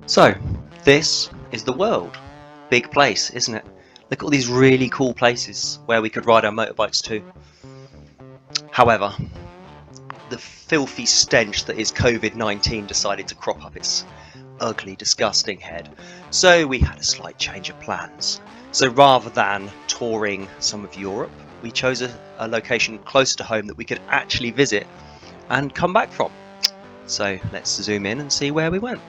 So, this is the world. Big place, isn't it? Look at all these really cool places where we could ride our motorbikes to. However, the filthy stench that is COVID-19 decided to crop up its ugly, disgusting head. So we had a slight change of plans. So rather than touring some of Europe, we chose a location closer to home that we could actually visit and come back from. So let's zoom in and see where we went.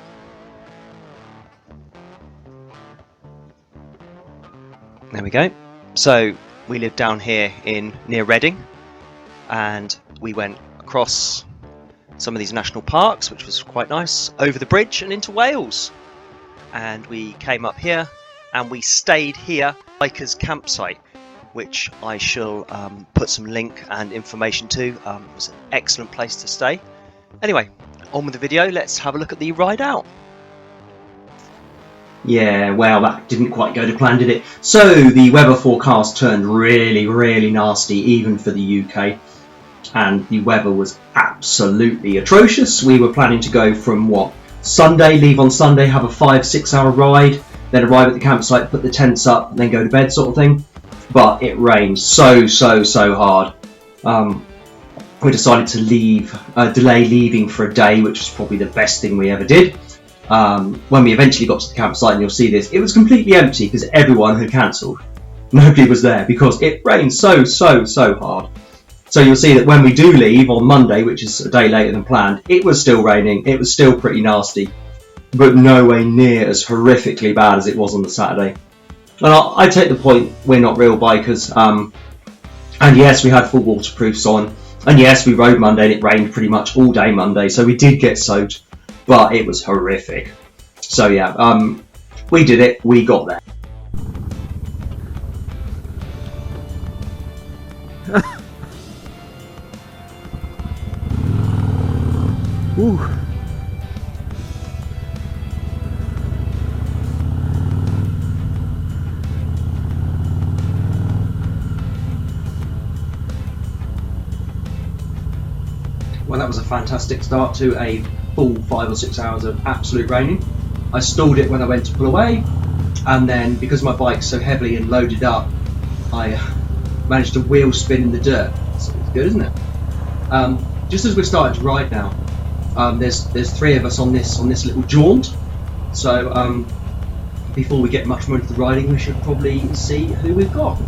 There we go. So we live down here near Reading, and we went across some of these national parks, which was quite nice, over the bridge and into Wales. And we came up here and we stayed here, Bikers Campsite, which I shall put some link and information to. It was an excellent place to stay. Anyway, on with the video, let's have a look at the ride out. Yeah, well, that didn't quite go to plan, did it? So the weather forecast turned really nasty, even for the UK. And the weather was absolutely atrocious. We were planning to go from leave on Sunday, have a 5-6 hour ride, then arrive at the campsite, put the tents up, and then go to bed sort of thing. But it rained so hard. We decided to delay leaving for a day, which was probably the best thing we ever did. When we eventually got to the campsite, and you'll see this, it was completely empty because everyone had cancelled. Nobody was there because it rained so hard. So you'll see that when we do leave on Monday, which is a day later than planned, it was still raining, it was still pretty nasty, but nowhere near as horrifically bad as it was on the Saturday. And I take the point, we're not real bikers, and yes, we had full waterproofs on, and yes, we rode Monday and it rained pretty much all day Monday, so we did get soaked, but it was horrific. So yeah, we did it, we got there. Ooh. Well, that was a fantastic start to a full 5 or 6 hours of absolute raining. I stalled it when I went to pull away, and then because my bike's so heavily and loaded up, I managed to wheel spin in the dirt. So it's good, isn't it? Just as we're starting to ride now, there's 3 of us on this little jaunt. So before we get much more into the riding, we should probably see who we've got.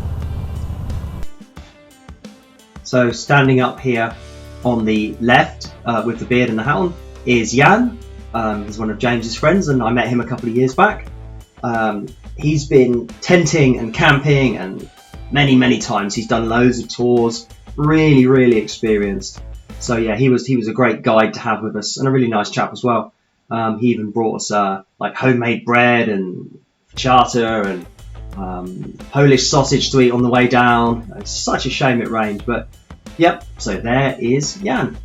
So standing up here on the left with the beard and the helm is Jan. He's one of James's friends, and I met him a couple of years back. He's been tenting and camping, and many times he's done loads of tours. Really experienced. So yeah, he was a great guide to have with us, and a really nice chap as well. He even brought us like homemade bread and charter and Polish sausage to eat on the way down. It's such a shame it rained, but yep. So there is Jan.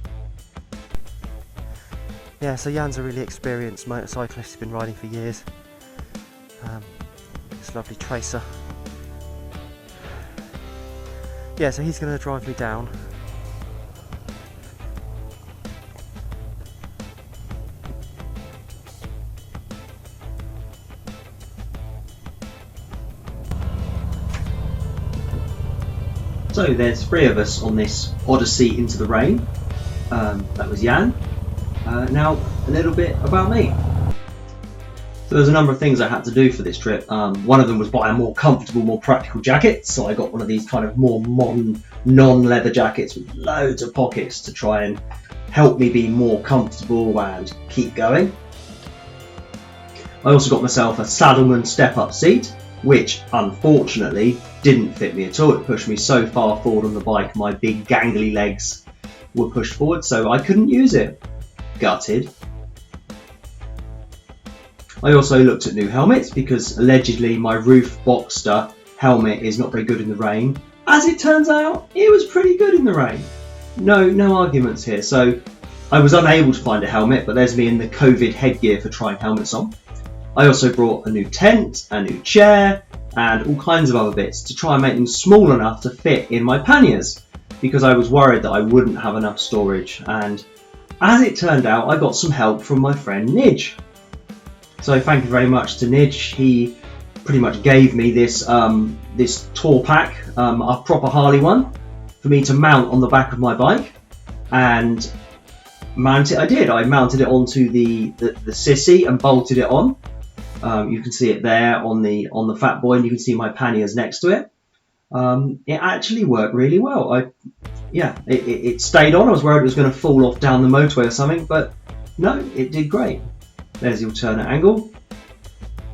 Yeah, so Jan's a really experienced motorcyclist. He's been riding for years. This lovely Tracer. Yeah, so he's going to drive me down. So there's 3 of us on this odyssey into the rain. That was Jan. Now a little bit about me. So there's a number of things I had to do for this trip. One of them was buy a more comfortable, more practical jacket. So I got one of these kind of more modern, non-leather jackets with loads of pockets to try and help me be more comfortable and keep going. I also got myself a Saddleman step-up seat, which unfortunately didn't fit me at all. It pushed me so far forward on the bike, my big gangly legs were pushed forward, so I couldn't use it. Gutted. I also looked at new helmets because allegedly my Roof Boxster helmet is not very good in the rain. As it turns out, it was pretty good in the rain. No arguments here. So I was unable to find a helmet, but there's me in the COVID headgear for trying helmets on. I also brought a new tent, a new chair, and all kinds of other bits to try and make them small enough to fit in my panniers, because I was worried that I wouldn't have enough storage. And as it turned out, I got some help from my friend Nidge. So thank you very much to Nidge. He pretty much gave me this this tour pack, a proper Harley one, for me to mount on the back of my bike, and mount it. I did. I mounted it onto the sissy and bolted it on. You can see it there on the Fat Boy, and you can see my panniers next to it. It actually worked really well. It stayed on. I was worried it was going to fall off down the motorway or something, but no, it did great. There's the alternate angle,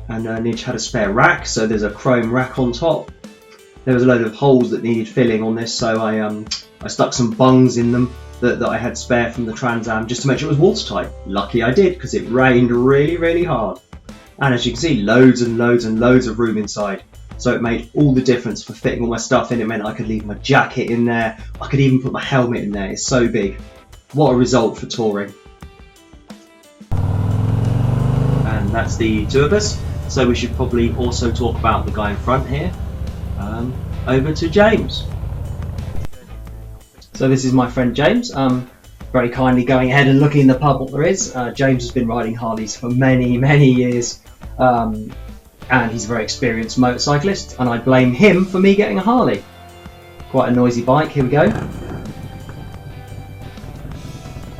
and Nidge had a spare rack, so there's a chrome rack on top. There was a load of holes that needed filling on this, so I stuck some bungs in them that I had spare from the Trans Am just to make sure it was watertight. Lucky I did, because it rained really, really hard. And as you can see, loads and loads and loads of room inside. So it made all the difference for fitting all my stuff in. It meant I could leave my jacket in there. I could even put my helmet in there. It's so big. What a result for touring. And that's the two of us. So we should probably also talk about the guy in front here. Over to James. So this is my friend James. Very kindly going ahead and looking in the pub what there is. James has been riding Harleys for many, many years. And he's a very experienced motorcyclist, and I blame him for me getting a Harley. Quite a noisy bike, here we go.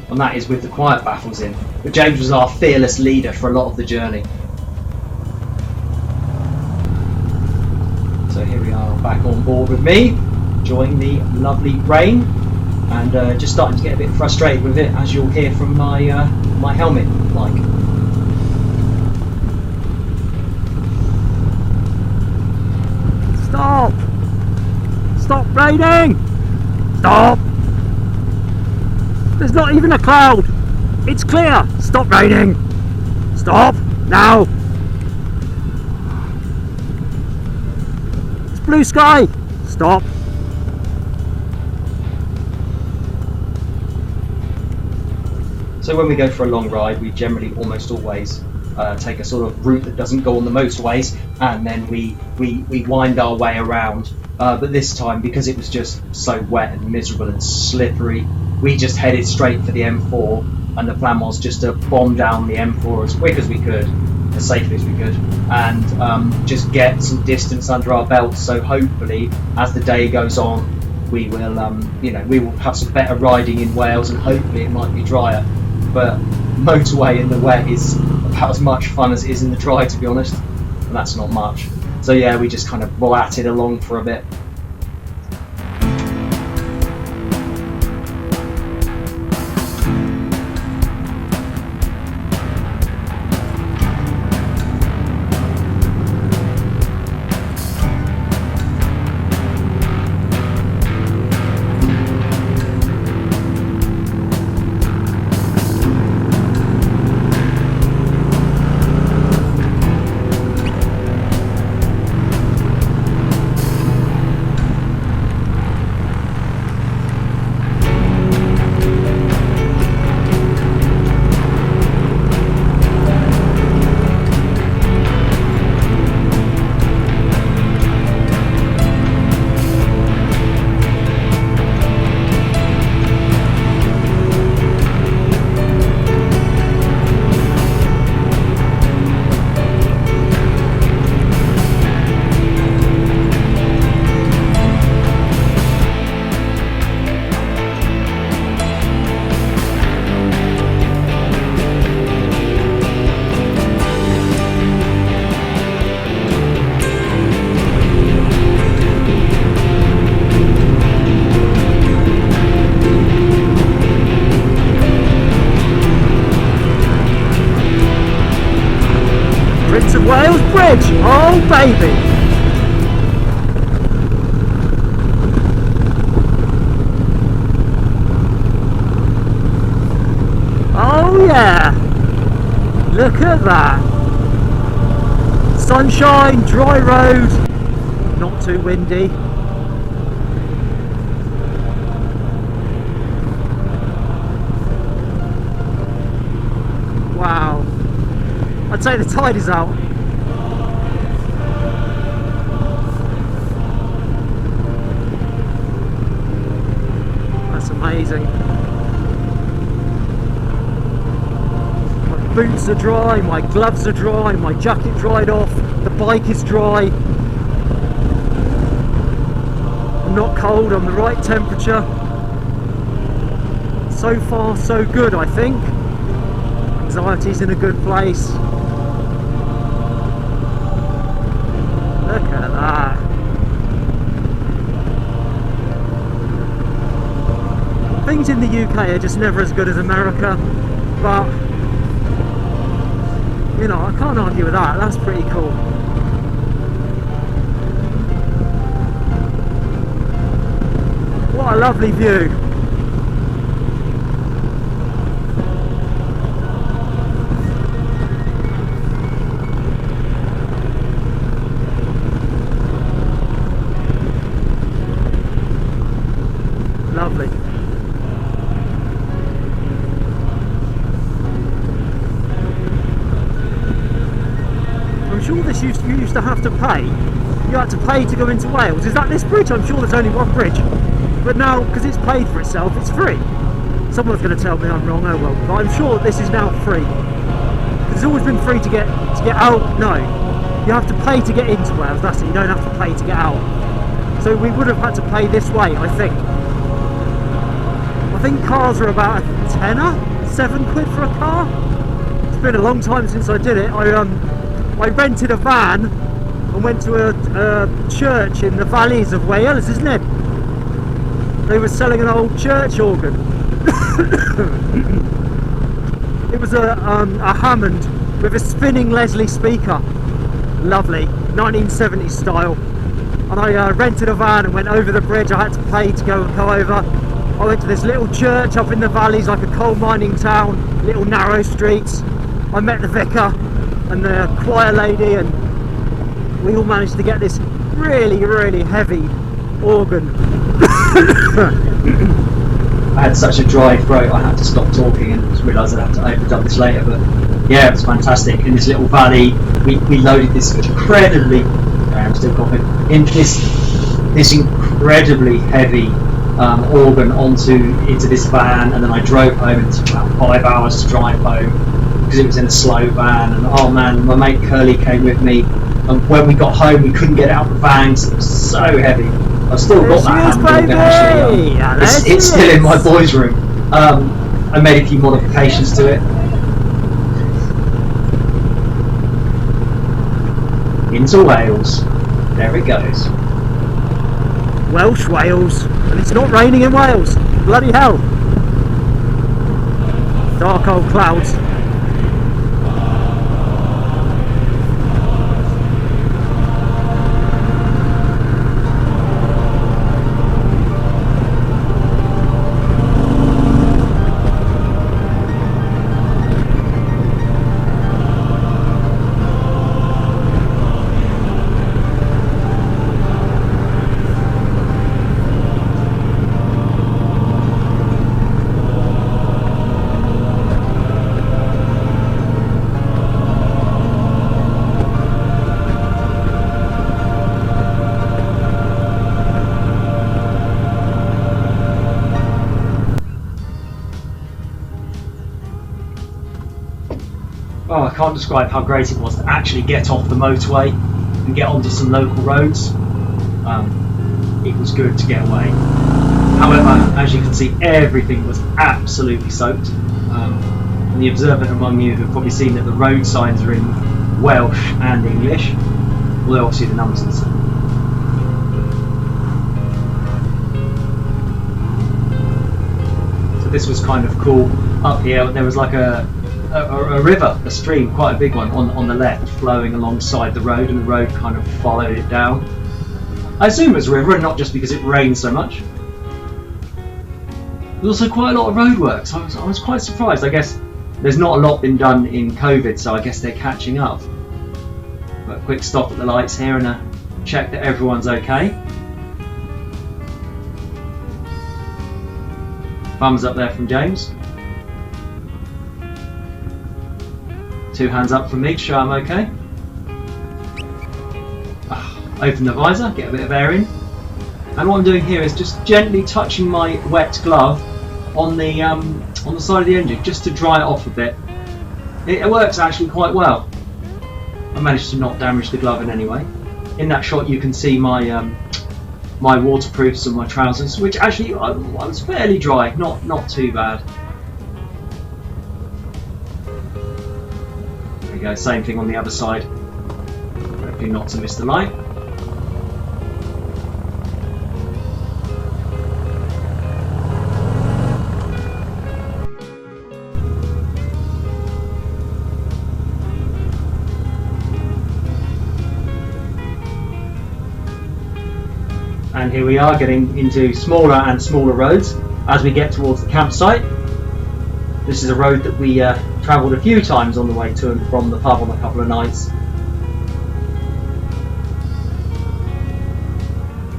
And that is with the quiet baffles in. But James was our fearless leader for a lot of the journey. So here we are back on board with me, enjoying the lovely rain, and just starting to get a bit frustrated with it, as you'll hear from my my helmet like. Stop! Stop raining! Stop! There's not even a cloud! It's clear! Stop raining! Stop! Now! It's blue sky! Stop! So when we go for a long ride, we generally almost always take a sort of route that doesn't go on the motorways, and then we wind our way around. But this time, because it was just so wet and miserable and slippery, we just headed straight for the M4, and the plan was just to bomb down the M4 as quick as we could, as safely as we could, and just get some distance under our belts. So hopefully, as the day goes on, we will, we will have some better riding in Wales, and hopefully it might be drier. But motorway in the wet is about as much fun as it is in the dry, to be honest, and that's not much. So yeah, we just kind of blatted along for a bit. Wales Bridge! Oh baby! Oh yeah! Look at that! Sunshine, dry road, not too windy. Wow! I'd say the tide is out. That's amazing. boots are dry, my gloves are dry, my jacket dried off, the bike is dry. I'm not cold, I'm the right temperature. So far so good, I think. Anxiety's in a good place. Look at that. Things in the UK are just never as good as America, but you know, I can't argue with that. That's pretty cool. What a lovely view. Lovely. I'm sure this you used to have to pay. You had to pay to go into Wales. Is that this bridge? I'm sure there's only one bridge. But now, because it's paid for itself, it's free. Someone's going to tell me I'm wrong, oh well. But I'm sure this is now free. It's always been free to get out. No, you have to pay to get into Wales. That's it. You don't have to pay to get out. So we would have had to pay this way, I think. I think cars are about a tenner, £7 for a car. It's been a long time since I did it. I rented a van and went to a church in the valleys of Wales, isn't it? They were selling an old church organ. It was a Hammond with a spinning Leslie speaker. Lovely, 1970s style. And I rented a van and went over the bridge. I had to pay to go over. I went to this little church up in the valleys, like a coal mining town, little narrow streets. I met the vicar and the choir lady, and we all managed to get this really, really heavy organ. I had such a dry throat, I had to stop talking and just realised I'd have to open up this later. But yeah, it was fantastic. In this little valley, we loaded this incredibly, I'm still coughing, into this incredibly heavy organ into this van, and then I drove home, and it took about 5 hours to drive home because it was in a slow van. And oh man, my mate Curly came with me, and when we got home we couldn't get it out of the van because it was so heavy. I've still got that handle actually. It's still in my boys' room. I made a few modifications to it. Into Wales. There it goes. Welsh Wales, and it's not raining in Wales. Bloody hell. Dark old clouds. Oh, I can't describe how great it was to actually get off the motorway and get onto some local roads. It was good to get away. However, as you can see, everything was absolutely soaked. And the observant among you have probably seen that the road signs are in Welsh and English, although obviously the numbers are the same. So this was kind of cool. Up here there was like a river, a stream, quite a big one on the left, flowing alongside the road, and the road kind of followed it down. I assume it was a river, and not just because it rained so much. There was also quite a lot of road work, so I was quite surprised. I guess there's not a lot been done in COVID, so I guess they're catching up. But a quick stop at the lights here and a check that everyone's okay. Thumbs up there from James. 2 hands up from me to show I'm okay. Open the visor, get a bit of air in. And what I'm doing here is just gently touching my wet glove on the side of the engine, just to dry it off a bit. It works actually quite well. I managed to not damage the glove in any way. In that shot you can see my my waterproofs and my trousers, which actually I was fairly dry, not too bad. There you go, same thing on the other side. Hopefully not to miss the light. And here we are getting into smaller and smaller roads as we get towards the campsite. This is a road that we travelled a few times on the way to and from the pub on a couple of nights.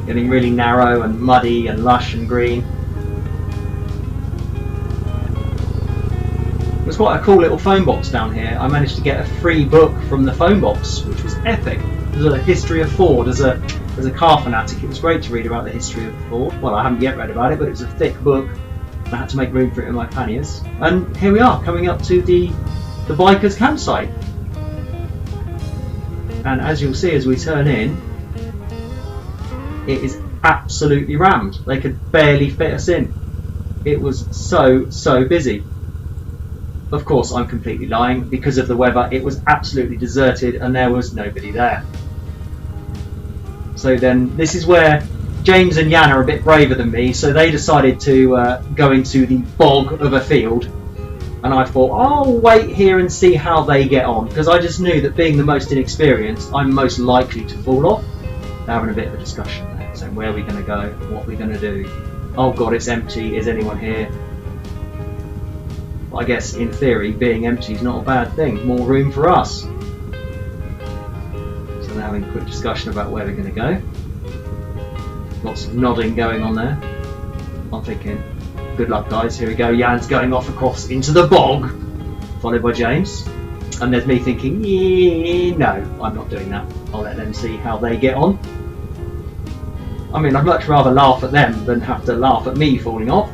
Getting really narrow and muddy and lush and green. There's quite a cool little phone box down here. I managed to get a free book from the phone box, which was epic. There's a history of Ford. As a car fanatic, it was great to read about the history of Ford. Well, I haven't yet read about it, but it was a thick book. I had to make room for it in my panniers. And here we are, coming up to the bikers' campsite. And as you'll see as we turn in, it is absolutely rammed. They could barely fit us in. It was so busy. Of course, I'm completely lying. Because of the weather, it was absolutely deserted and there was nobody there. So then, this is where James and Jan are a bit braver than me, so they decided to go into the bog of a field. And I thought, I'll wait here and see how they get on, because I just knew that being the most inexperienced, I'm most likely to fall off. They're having a bit of a discussion there, saying where are we going to go, what are we going to do? Oh god, it's empty, is anyone here? Well, I guess in theory, being empty is not a bad thing, more room for us. So they're having a quick discussion about where we're going to go. Lots of nodding going on there. I'm thinking, good luck guys, here we go. Jan's going off across into the bog, followed by James. And there's me thinking, yeah, no, I'm not doing that. I'll let them see how they get on. I mean, I'd much rather laugh at them than have to laugh at me falling off.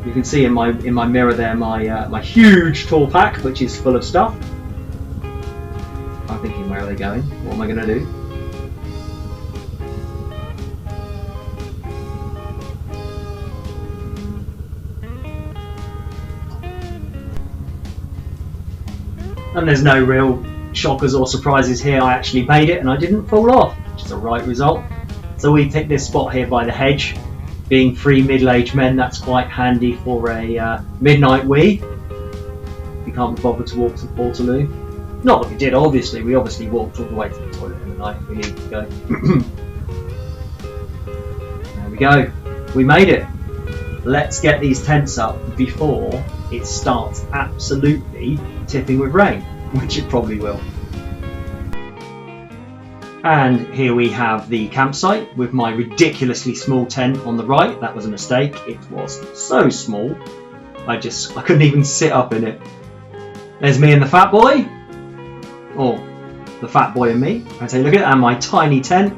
You can see in my mirror there my huge tool pack, which is full of stuff. I'm thinking, where are they going? What am I going to do? And there's no real shockers or surprises here. I actually made it and I didn't fall off, which is the right result. So we picked this spot here by the hedge. Being three middle-aged men, that's quite handy for a midnight wee. We can't be bothered to walk to Portaloo. Not that we did, obviously. We obviously walked all the way to the toilet in the night if we needed to go. There we go. We made it. Let's get these tents up before it starts absolutely tipping with rain, which it probably will. And here we have the campsite with my ridiculously small tent on the right. That was a mistake. It was so small. I couldn't even sit up in it. There's me and the fat boy. Or the fat boy and me. I say, look at it, and my tiny tent.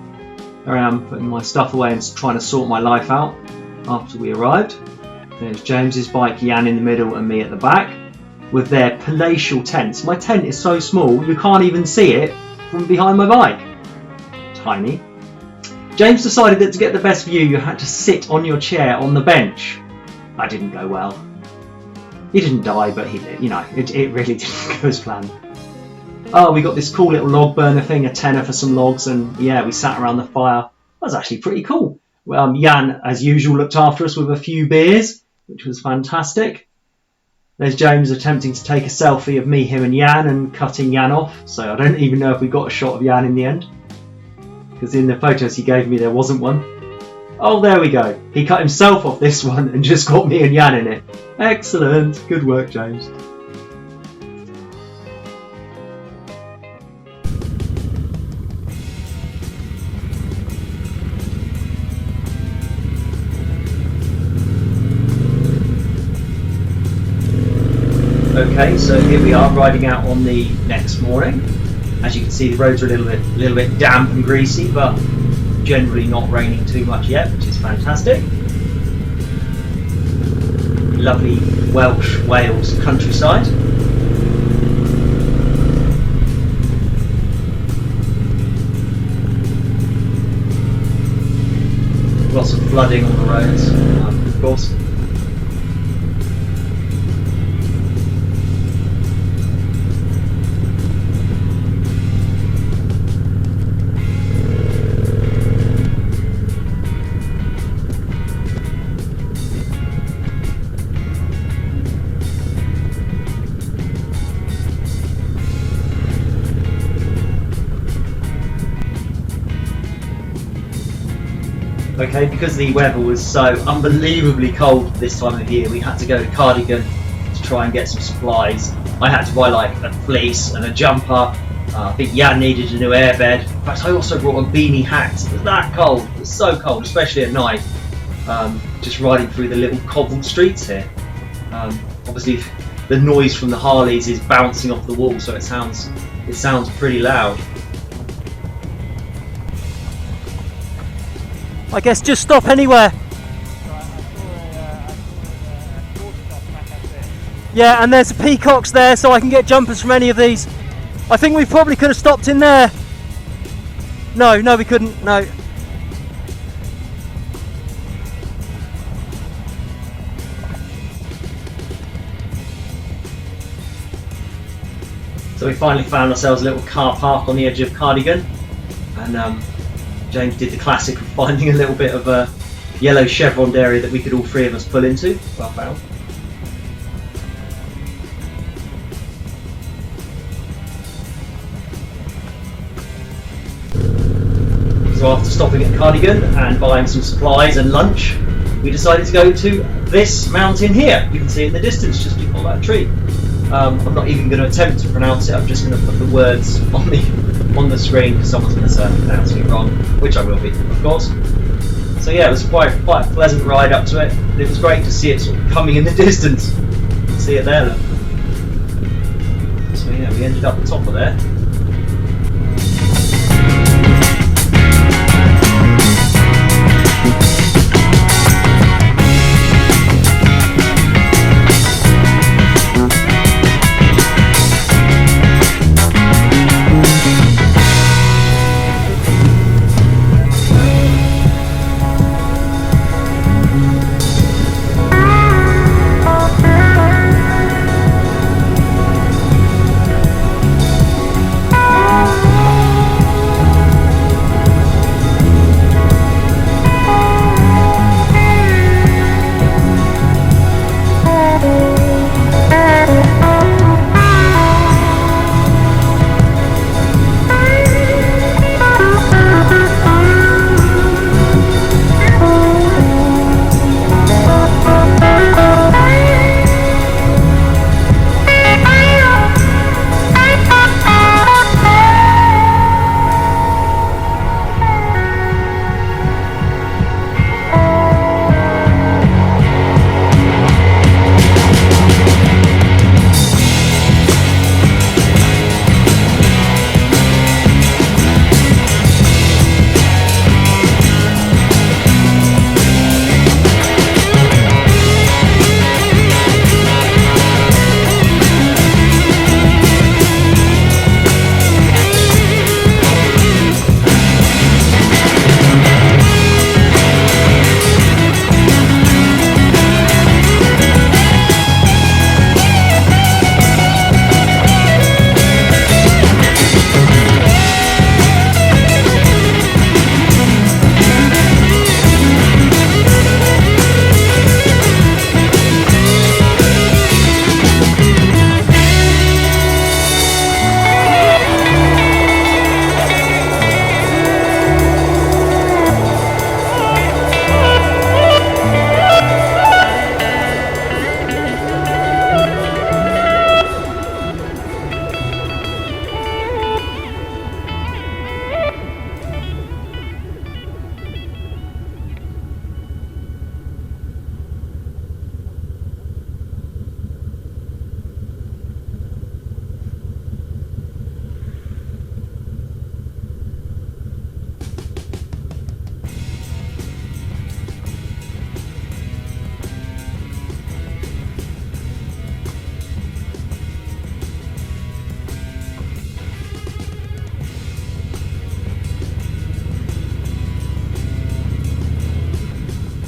There I am putting my stuff away and trying to sort my life out after we arrived. There's James's bike, Jan in the middle and me at the back with their palatial tents. My tent is so small you can't even see it from behind my bike. Tiny. James decided that to get the best view you had to sit on your chair on the bench. That didn't go well. He didn't die, but he, you know, it really didn't go as planned. Oh, we got this cool little log burner thing, a tenner for some logs, and yeah, we sat around the fire. That was actually pretty cool. Jan, as usual, looked after us with a few beers, which was fantastic. There's James attempting to take a selfie of me, him and Jan, and cutting Jan off, so I don't even know if we got a shot of Jan in the end. Because in the photos he gave me there wasn't one. Oh, there we go. He cut himself off this one and just got me and Jan in it. Excellent. Good work, James. Okay, so here we are riding out on the next morning. As you can see, the roads are a little bit damp and greasy, but generally not raining too much yet, which is fantastic. Lovely Welsh Wales countryside. Lots of flooding on the roads, of course. Okay, because the weather was so unbelievably cold this time of year, we had to go to Cardigan to try and get some supplies. I had to buy like a fleece and a jumper. I think Jan needed a new airbed. In fact, I also brought a beanie hat. It was that cold. It was so cold, especially at night. Just riding through the little cobbled streets here. Obviously, the noise from the Harleys is bouncing off the wall, so it sounds pretty loud. I guess just stop anywhere. Yeah, and there's the peacocks there, so I can get jumpers from any of these. I think we probably could have stopped in there. No, we couldn't, no. So we finally found ourselves a little car park on the edge of Cardigan, and James did the classic of finding a little bit of a yellow chevroned area that we could all three of us pull into. Well found. So after stopping at Cardigan and buying some supplies and lunch, we decided to go to this mountain here. You can see it in the distance just before that tree. I'm not even going to attempt to pronounce it. I'm just going to put the words on the screen because someone's going to say I'm pronouncing it wrong, which I will be, of course. So yeah, it was quite a pleasant ride up to it. And it was great to see it sort of coming in the distance. You can see it there, look. So yeah, we ended up at the top of there.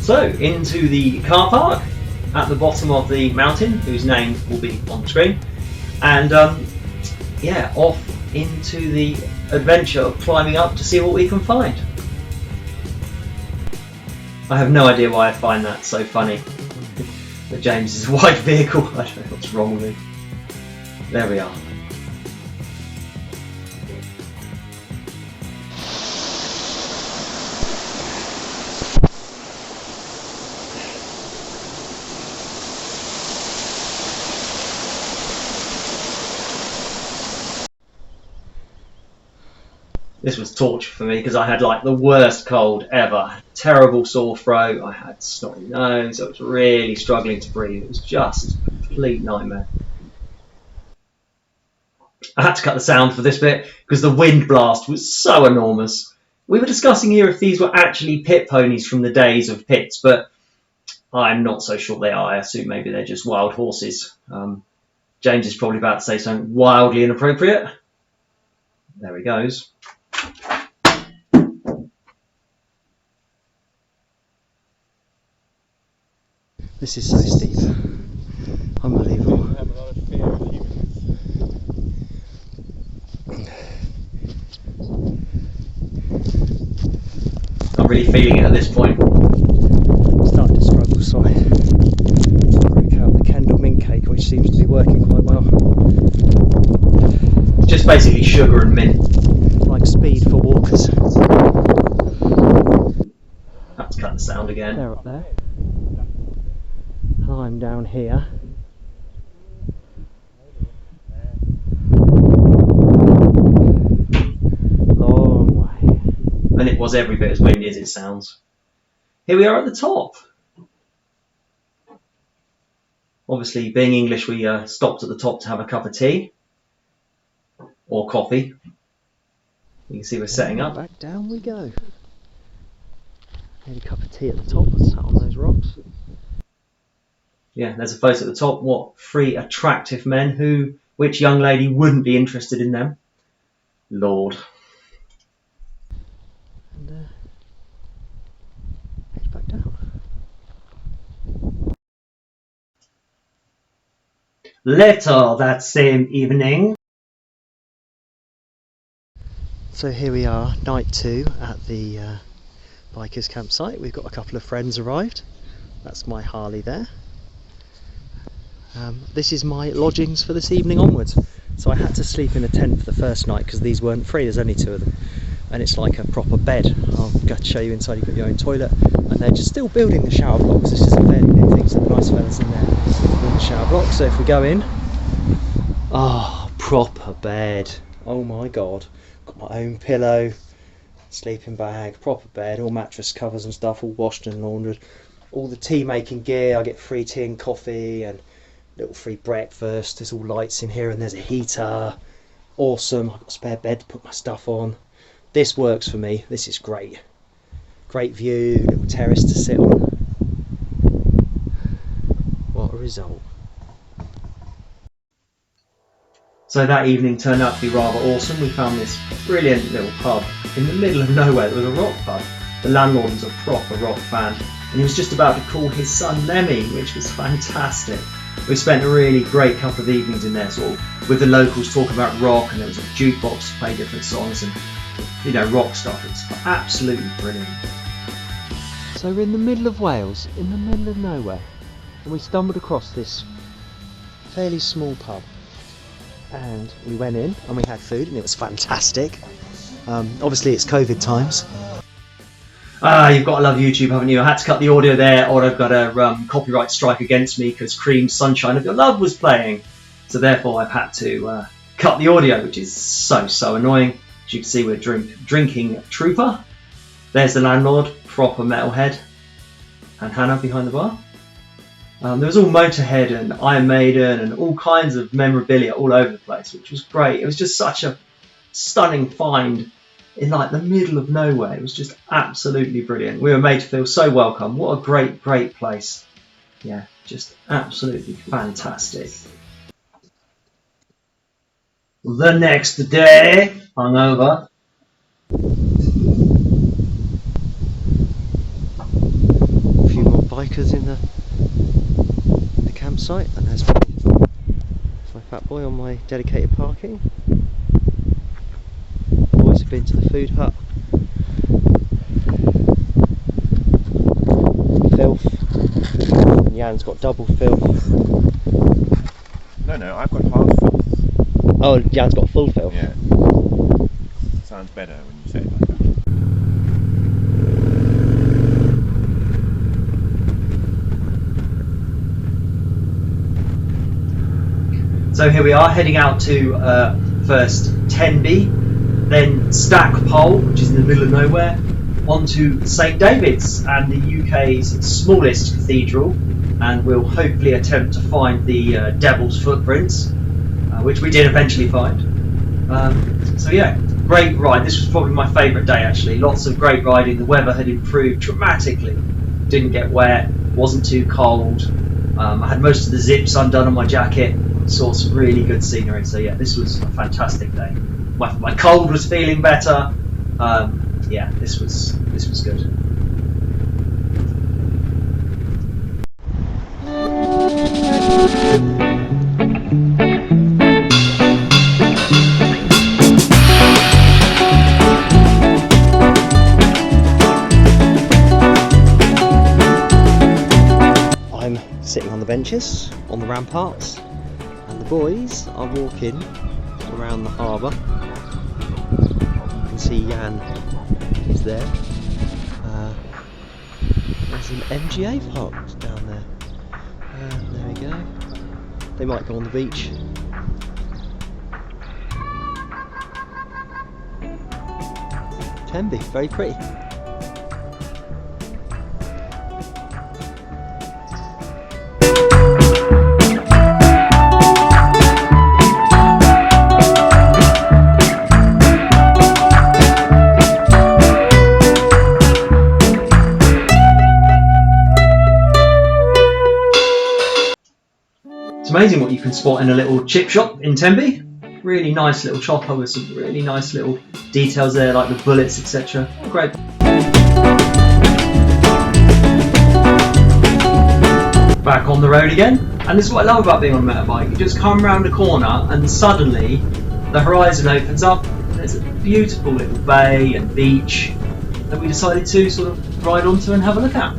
So, into the car park at the bottom of the mountain, whose name will be on the screen, and yeah, off into the adventure of climbing up to see what we can find. I have no idea why I find that so funny. That James is a white vehicle. I don't know what's wrong with me. There we are. This was torture for me because I had like the worst cold ever. Terrible sore throat, I had snotty nose, I was really struggling to breathe. It was just a complete nightmare. I had to cut the sound for this bit because the wind blast was so enormous. We were discussing here if these were actually pit ponies from the days of pits, but I'm not so sure they are. I assume maybe they're just wild horses. James is probably about to say something wildly inappropriate. There he goes. This is so steep. Unbelievable. Not really feeling it at this point. Starting to struggle, so I break out the Kendal mint cake, which seems to be working quite well. Just basically sugar and mint. Like speed for walkers. Have to cut the sound again. They're up there. And I'm down here. Long way. And it was every bit as windy as it sounds. Here we are at the top. Obviously, being English, we stopped at the top to have a cup of tea. Or coffee. You can see we're setting up. Back down we go. Need a cup of tea at the top and sat on those rocks. Yeah, there's a photo at the top. What three attractive men? Which young lady wouldn't be interested in them? Lord. And head back down. Later that same evening. So here we are, night 2 at the bikers campsite. We've got a couple of friends arrived. That's my Harley there. This is my lodgings for this evening onwards. So I had to sleep in a tent for the first night because these weren't free, there's only 2 of them. And it's like a proper bed. I'll go to show you inside, you've got your own toilet. And they're just still building the shower blocks. This is a fairly new thing, so the nice fellas in there building the shower block. So if we go in, oh, proper bed. Oh my god. Got my own pillow, sleeping bag, proper bed, all mattress covers and stuff, all washed and laundered. All the tea making gear, I get free tea and coffee and little free breakfast. There's all lights in here and there's a heater. Awesome. I've got a spare bed to put my stuff on. This works for me. This is great. Great view, little terrace to sit on. What a result. So that evening turned out to be rather awesome. We found this brilliant little pub in the middle of nowhere. There was a rock pub. The landlord was a proper rock fan and he was just about to call his son Lemmy, which was fantastic. We spent a really great couple of evenings in there, sort of with the locals talking about rock, and there was a jukebox to play different songs and, you know, rock stuff. It's absolutely brilliant. So we're in the middle of Wales, in the middle of nowhere, and we stumbled across this fairly small pub. And we went in and we had food and it was fantastic. Obviously it's COVID times. You've got to love YouTube, haven't you? I had to cut the audio there or I've got a copyright strike against me because Cream's Sunshine of Your Love was playing. So therefore I've had to cut the audio, which is so annoying. As you can see, we're drinking Trooper. There's the landlord, proper metalhead. And Hannah behind the bar. There was all Motorhead and Iron Maiden and all kinds of memorabilia all over the place, which was great. It was just such a stunning find in like the middle of nowhere. It was just absolutely brilliant. We were made to feel so welcome. What a great place. Yeah, just absolutely fantastic. The next day, hungover. A few bikers in the campsite, and there's my fat boy on my dedicated parking. Boys have been to the food hut. Filth. And Jan's got double filth. No, I've got half filth. Oh, Jan's got full filth. Yeah. Sounds better when you say it like that. So here we are, heading out to first Tenby, then Stackpole, which is in the middle of nowhere, onto St David's, and the UK's smallest cathedral, and we'll hopefully attempt to find the Devil's Footprints, which we did eventually find. So yeah, great ride. This was probably my favourite day actually. Lots of great riding. The weather had improved dramatically. Didn't get wet, wasn't too cold. I had most of the zips undone on my jacket. Saw some really good scenery. So yeah, this was a fantastic day. My cold was feeling better. Yeah, this was good. I'm sitting on the benches on the ramparts, and the boys are walking around the harbour. You can see Jan is there. There's an MGA parked down there. There we go. They might go on the beach. Tenby, very pretty. It's amazing what you can spot in a little chip shop in Tenby. Really nice little chopper with some really nice little details there, like the bullets, etc. Great. Back on the road again, and this is what I love about being on a motorbike. You just come round a corner and suddenly the horizon opens up and there's a beautiful little bay and beach that we decided to sort of ride onto and have a look at.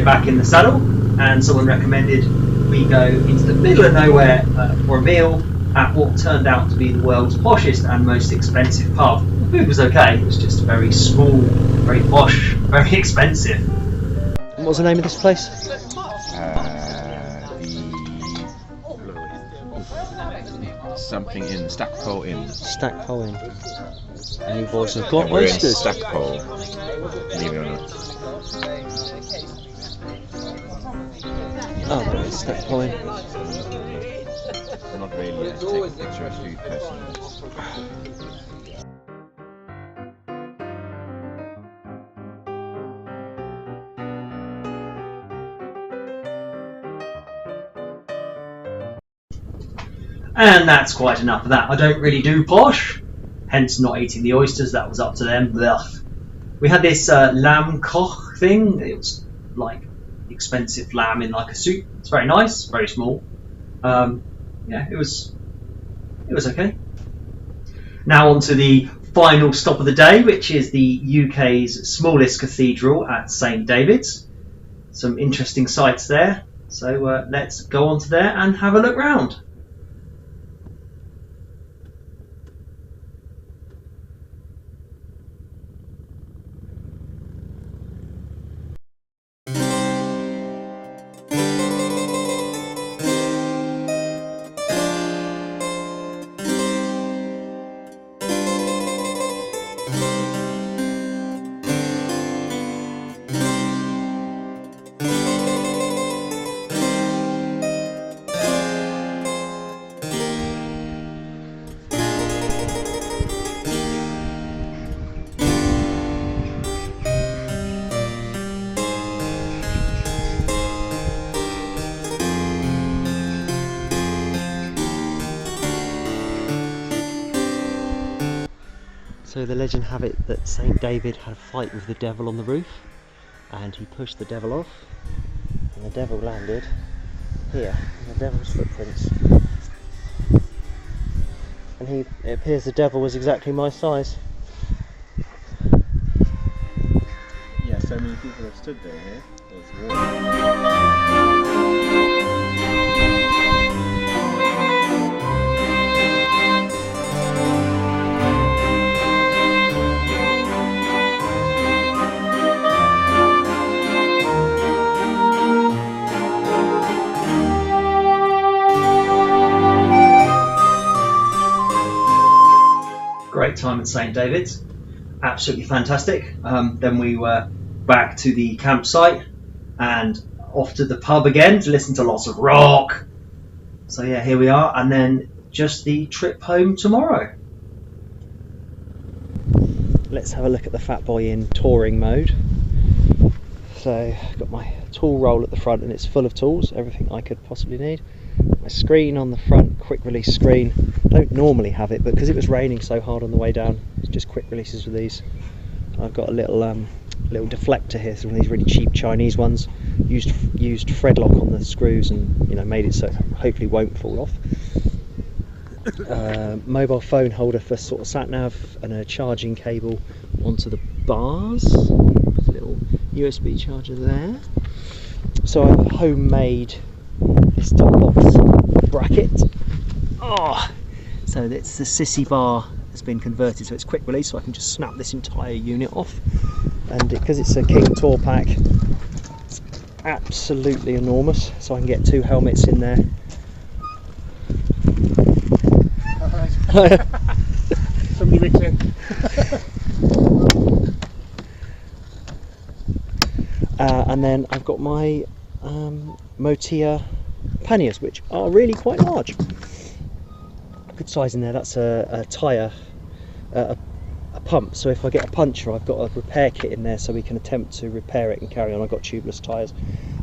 Back in the saddle, and someone recommended we go into the middle of nowhere for a meal at what turned out to be the world's poshest and most expensive pub. The food was okay, it was just very small, very posh, very expensive. What was the name of this place? Something in Stackpole Inn. Stackpole Inn. And you boys have got We're in oysters. Stackpole, believe it or not. Oh, but it's Stackpole Inn. I'm not really take a picture of food person. And that's quite enough of that. I don't really do posh, hence not eating the oysters, that was up to them. Blech. We had this lamb koch thing. It was like expensive lamb in like a soup. It's very nice, very small. Yeah, it was okay. Now on to the final stop of the day, which is the UK's smallest cathedral at St David's. Some interesting sights there. So let's go on to there and have a look round. So the legend have it that St David had a fight with the devil on the roof, and he pushed the devil off, and the devil landed here, in the devil's footprints. And it appears the devil was exactly my size. Yeah, so many people have stood there here. There's water. Great time at St David's, absolutely fantastic. Then we were back to the campsite and off to the pub again to listen to lots of rock. So yeah, here we are, and then just the trip home tomorrow. Let's have a look at the Fat Boy in touring mode. So I've got my tool roll at the front and it's full of tools, everything I could possibly need. My screen on the front, quick release screen. Don't normally have it, but because it was raining so hard on the way down, it's just quick releases with these. I've got a little deflector here, so one of these really cheap Chinese ones. Used thread lock on the screws and made it so it hopefully won't fall off. Mobile phone holder for sort of sat nav, and a charging cable onto the bars. There's a little USB charger there. So I've homemade this top box bracket. So it's the sissy bar has been converted, so it's quick release, so I can just snap this entire unit off. And because it's a King Tour pack, it's absolutely enormous, so I can get 2 helmets in there. Somebody mix in. And then I've got my Motia panniers, which are really quite large. Good size in there. That's a tyre, a pump, so if I get a puncture I've got a repair kit in there so we can attempt to repair it and carry on. I've got tubeless tyres,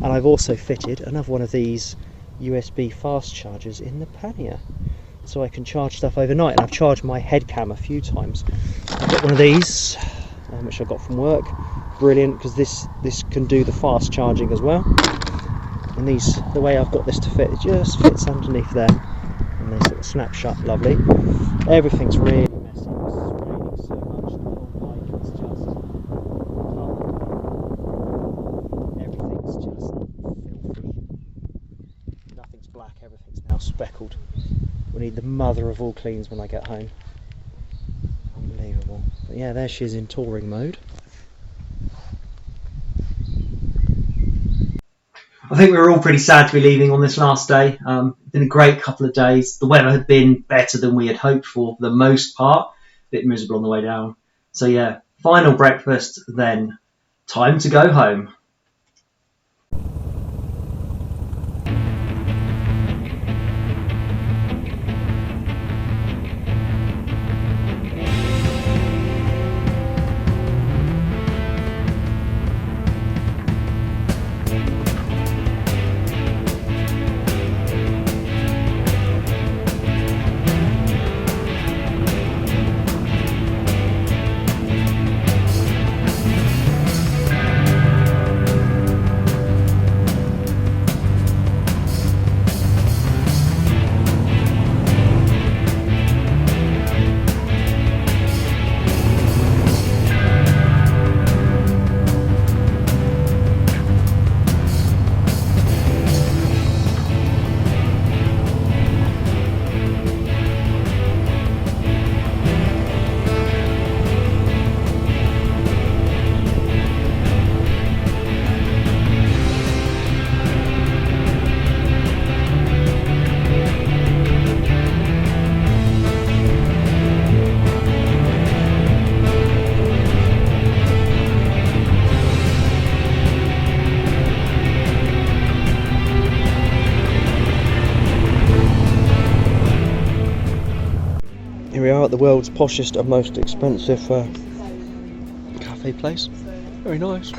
and I've also fitted another one of these USB fast chargers in the pannier so I can charge stuff overnight, and I've charged my head cam a few times. I've got one of these which I got from work. Brilliant, because this can do the fast charging as well, and the way I've got this to fit, it just fits underneath them and they sort of snap shut. Lovely. Everything's really messy. It's raining so much, the whole bike is just everything's just filthy. Nothing's speckled. We need the mother of all cleans when I get home. Unbelievable. But yeah, there she is in touring mode. I think we were all pretty sad to be leaving on this last day. Been a great couple of days. The weather had been better than we had hoped for the most part. A bit miserable on the way down. So yeah, final breakfast, then time to go home. Here we are at the world's poshest and most expensive cafe place. Very nice.